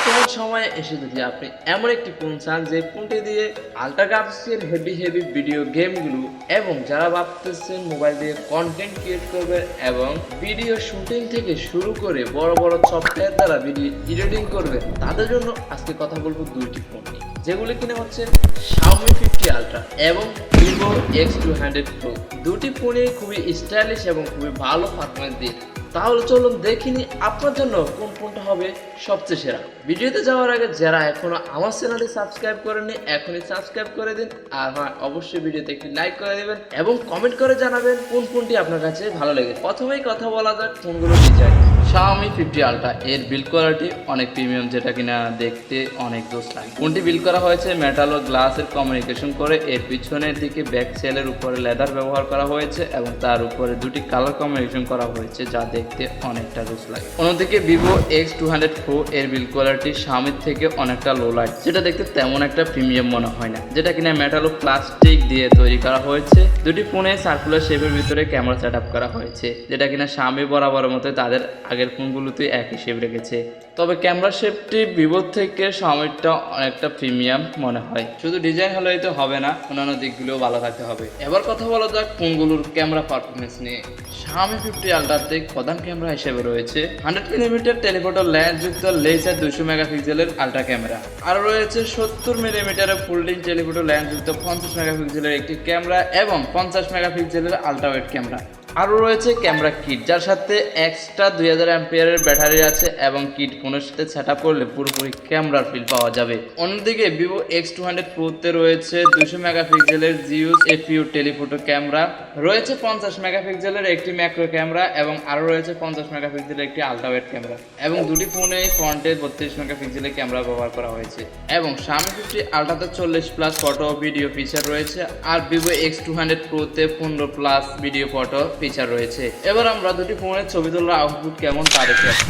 বর্তমান সময়ে এসে যদি আপনি এমন একটি ফোন চান যে ফোনটি দিয়ে আল্ট্রা গ্রাফিক্সের হেভি ভিডিও গেমগুলো এবং যারা ভাবতেছেন মোবাইল দিয়ে কন্টেন্ট ক্রিয়েট করবে এবং ভিডিও শুটিং থেকে শুরু করে বড় সফটওয়্যার দ্বারা ভিডিও এডিটিং করবে তাদের জন্য আজকে কথা বলবো দুইটি ফোন নিয়ে, যেগুলো কিনা হচ্ছে Xiaomi 50 Ultra এবং Vivo X200 Pro। দুটি ফোনই খুবই স্টাইলিশ এবং খুবই ভালো পারফরম্যান্স দিয়ে। তাহলে চলুন দেখিনি আপনার জন্য কোন ফোনটা হবে সবচেয়ে সেরা। ভিডিওতে যাওয়ার আগে যারা এখনো আমার চ্যানেলটি সাবস্ক্রাইব করেননি এখনই সাবস্ক্রাইব করে দিন, আর হ্যাঁ অবশ্যই ভিডিওতে একটি লাইক করে দেবেন এবং কমেন্ট করে জানাবেন কোন ফোনটি আপনার কাছে ভালো লাগে। প্রথমেই কথা বলা যাক ফোনগুলো ডিজাইন। Xiaomi 50 Ultra এর বিল্ড কোয়ালিটি অনেক প্রিমিয়াম, যেটা কিনা দেখতে অনেক জোস লাগে। ফোনটি বিল্ড করা হয়েছে মেটাল ও গ্লাসের কমিউনিকেশন করে। এর পিছনের দিকে ব্যাক সেলের উপরে লেদার ব্যবহার করা হয়েছে এবং তার উপরে দুটি কালার কম্বিনেশন করা হয়েছে যা দেখতে অনেকটা জোস লাগে। অন্যদিকে Vivo X200 Pro এর বিল্ড কোয়ালিটি Xiaomi থেকে অনেকটা লো লাইট, যেটা দেখতে তেমন একটা প্রিমিয়াম মনে হয় না, যেটা কিনা মেটাল ও প্লাস্টিক দিয়ে তৈরি করা হয়েছে। দুটি ফোনে সার্কুলার শেপের ভিতরে ক্যামেরা সেট আপ করা হয়েছে, যেটা কিনা Xiaomi বরাবরের মতো তাদের আগের ফোনগুলোতে একই শেপ রেখেছে। তবে ক্যামেরা শেপটি ভিভো থেকে Xiaomiটা অনেকটা প্রিমিয়াম মনে হয়। শুধু ডিজাইন হলেই তো হবে না, অন্যান্য দিকগুলোও ভালো থাকতে হবে। এবার কথা বলা যাক ফোনগুলোর ক্যামেরা পারফরমেন্স নিয়ে। Xiaomi 50 Ultraতে প্রধান ক্যামেরা হিসেবে রয়েছে 100mm টেলিফোটো লেন্স যুক্ত লেজার 200 মেগাপিক্সেলের আল্ট্রা ক্যামেরা, আর রয়েছে 70mm ফোল্ডিং টেলিফোটো লেন্স যুক্ত 50 মেগাপিক্সেলের একটি ক্যামেরা এবং 50 মেগাপিক্সেলের আল্ট্রা ওয়াইড ক্যামেরা। আরও রয়েছে ক্যামেরা কিট, যার সাথে এক্সট্রা 2000 অ্যাম্পিয়ারের ব্যাটারি আছে এবং কিট ফোনের সাথে সেট আপ করলে পুরোপুরি ক্যামেরার ফিল পাওয়া যাবে। অন্যদিকে Vivo X200 Proতে রয়েছে 200 মেগাপিক্সেলের জিউস এফইউ টেলিফোটো ক্যামেরা, রয়েছে 50 মেগাপিক্সেলের একটি ম্যাক্রো ক্যামেরা এবং আরও রয়েছে 50 মেগাপিক্সেলের একটি আল্ট্রা ওয়াইড ক্যামেরা এবং দুটি ফোনে ফ্রন্টে 32 মেগাপিক্সেলের ক্যামেরা ব্যবহার করা হয়েছে। এবং Xiaomi 50 Ultraতে 40+ ফটো ও ভিডিও ফিচার রয়েছে, আর Vivo X200 Proতে 15+ video photo feature রয়েছে। এবার আমরা দুটি ফোনের ছবি তোলার আউটপুট কেমন তা দেখে আসি।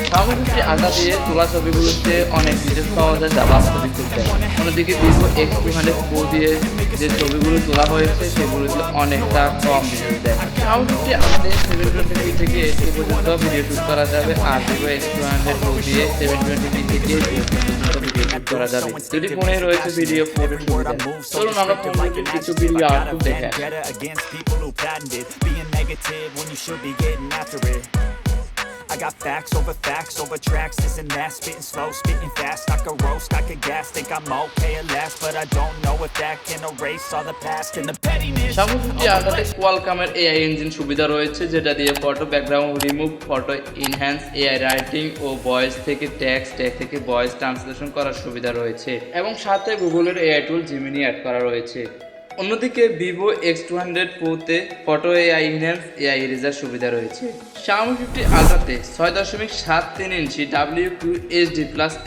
Xiaomi 50 Ultra দিয়ে তোলা ছবিগুলোতে অনেক ডিটেলস পাওয়া যায় যা বাস্তবিক তুলতে। অন্যদিকে Vivo X200 Pro দিয়ে যে ছবিগুলো তোলা হয়েছে সেগুলোতে অনেকটা কম ডিটেলস দেয়। Xiaomi 50 Ultra 720p থেকে 80 পর্যন্ত ভিডিও শুট করা যাবে, আর Vivo X200 Pro দিয়ে 720p থেকে 80 পর্যন্ত ভিডিও শুট করা যাবে। দুটি ফোনে রয়েছে ভিডিও ফটো সুবিধা। চলুন আমরা ফোনগুলোতে কিছু ভিডিও আউটপুট দেখে আসি। I got facts over tracks, isn't that spitting slow, spitting fast, I could roast, I could gas, think I'm okay at last, but I don't know if that can erase all the past and the pettiness. Xiaomi 50 Ultraতে কোয়ালকমের AI engine সুবিধা রয়েছে, যেটা দিয়ে photo background remove, photo enhance, AI writing ও voice থেকে text থেকে voice translation করার সুবিধা রয়েছে এবং সাথে গুগলের AI টুল জিমিনি অ্যাড করা রয়েছে। অন্যদিকে Vivo X200 Proতে photo AI enhance, AI eraser সুবিধা রয়েছে। Xiaomi 50 Ultraতে 6.73 inch WQHD+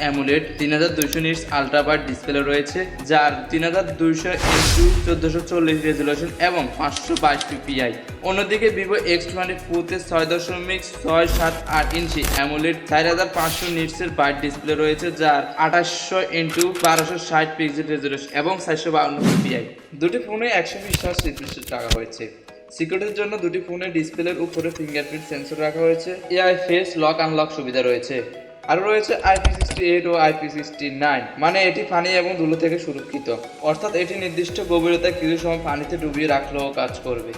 AMOLED 3200 nits ultra wide display রয়েছে, যার 3200x1440 রেজুলেশন এবং 522 ppi। অন্যদিকে Vivo X200 Proতে 6.678 ইঞ্চি AMOLED 4500 নিটসের বাইট ডিসপ্লে রয়েছে, যার 2800x1260 পিক্সেল রেজুলেশন এবং 452 ppi। দুটি ফোনে 120Hz রিফ্রেশ রাখা হয়েছে। সিকিউরিটির জন্য দুটি ফোনের ডিসপ্লের উপরে ফিঙ্গারপ্রিন্ট সেন্সর রাখা হয়েছে। AI ফেস লক আনলক সুবিধা রয়েছে। আরও রয়েছে IP68 ও IP69, মানে এটি পানি এবং ধুলো থেকে সুরক্ষিত, অর্থাৎ এটি নির্দিষ্ট গভীরতায় কিছু সময় পানিতে ডুবিয়ে রাখলেও কাজ করবে।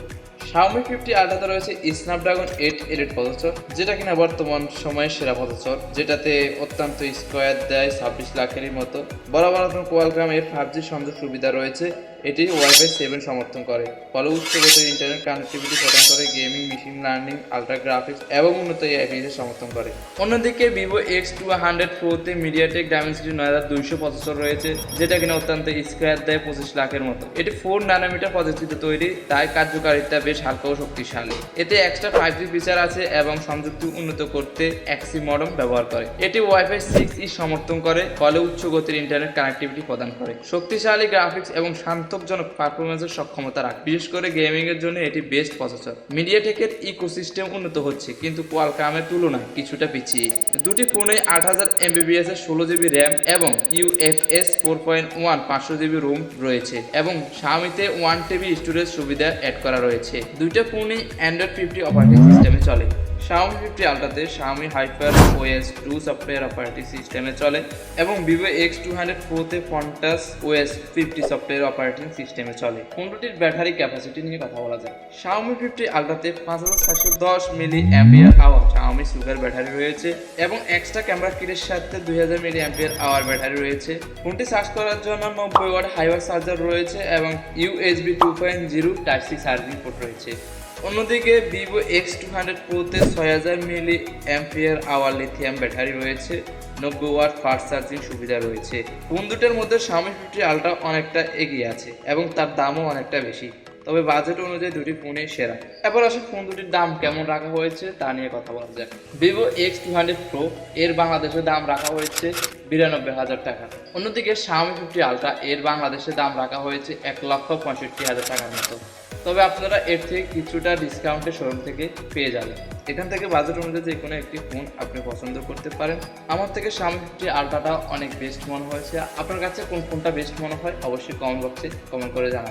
Xiaomi 50 Ultraতে রয়েছে Snapdragon 8 Elite প্রসেসর, যেটা কিনা বর্তমান সময়ের সেরা প্রসেসর, যেটাতে অত্যন্ত স্কোয়ার দেয় 26 লাখের মতো। বরাবর কোয়ালকম এর 5G সংযোগ সুবিধা রয়েছে। এটি ওয়াইফাই 7 সমর্থন করে, ফলে উচ্চগতির ইন্টারনেট কানেক্টিভিটি প্রদান করে, gaming, machine learning, ultra graphics এবং উন্নত AI ফিচার সমর্থন করে। অন্যদিকে Vivo X200 Proতে MediaTek Dimensity 9200 processor রয়েছে, যেটা কিনা অত্যন্ত স্কোয়ার দেয় 25 লাখের মতো। এটি 4nm প্রযুক্তিতে তৈরি, তাই কার্যকারিতা বেশ বেশ হালকা ও শক্তিশালী। এতে এক্সট্রা 5G ফিচার আছে এবং সংযুক্তি উন্নত করতে এক্সি মডেম ব্যবহার করে। এটি ওয়াইফাই 6E সমর্থন করে, ফলে উচ্চ গতির ইন্টারনেট কানেক্টিভিটি প্রদান করে। শক্তিশালী গ্রাফিক্স এবং সন্তোষজনক পারফরমেন্সের সক্ষমতা রাখে। বিশেষ করে গেমিং এর জন্য এটি বেস্ট প্রসেসর। মিডিয়াটেকের ইকোসিস্টেম উন্নত হচ্ছে, কিন্তু কোয়ালকমের তুলনায় কিছুটা পিছিয়ে। দুটি ফোনে 8000 MBps এর 16GB র্যাম এবং UFS 4.1 500GB রোম রয়েছে এবং Xiaomi-তে 1TB স্টোরেজ সুবিধা অ্যাড করা রয়েছে। দুইটা ফোনই Android 50 অপারেটিং সিস্টেমে চলে। Xiaomi 50 Ultra-তে Xiaomi HyperOS 2 software operating সিস্টেমে চলে এবং Vivo X200 Pro-তে Fontus OS 50 software operating সিস্টেমে চলে। ফোন দুটির ব্যাটারি ক্যাপাসিটি নিয়ে কথা বলা যায়। Xiaomi 50 Ultra-তে 5410 mAh Xiaomi sugar battery রয়েছে এবং এক্সট্রা ক্যামেরা কিটের সাথে 2000 mAh ব্যাটারি রয়েছে। ফোনটি চার্জ করার জন্য 90 ওয়াট হাইওয়ার চার্জার রয়েছে এবং USB 2.0 Type-C চার্জিং পোর্ট রয়েছে। অন্যদিকে Vivo X200 Pro-তে 6000 mAh lithium battery রয়েছে, 90 ওয়াট ফাস্ট চার্জিং সুবিধা রয়েছে। ফোন দুটোর মধ্যে Xiaomi 50 Ultra অনেকটা এগিয়ে আছে এবং তার দামও অনেকটা বেশি, তবে বাজেট অনুযায়ী দুটি ফোনই সেরা। এরপর আসলে ফোন দুটির দাম কেমন রাখা হয়েছে তা নিয়ে কথা বলা যায়। Vivo X200 Pro এর বাংলাদেশে দাম রাখা হয়েছে 92,000 টাকা। অন্যদিকে Xiaomi 50 Ultra এর বাংলাদেশে দাম রাখা হয়েছে 1,65,000 টাকার মতো। তবে আপনারা এর থেকে কিছুটা ডিসকাউন্টে শোরুম থেকে পেয়ে যাবেন। এখান থেকে বাজেট অনুযায়ী যে কোনো একটি ফোন আপনি পছন্দ করতে পারেন। আমার থেকে Xiaomi 50 Ultra-টা অনেক বেস্ট মনে হয়েছে। আপনার কাছে কোন ফোনটা বেস্ট মনে হয় অবশ্যই কমেন্ট বক্সে কমেন্ট করে জানাবেন।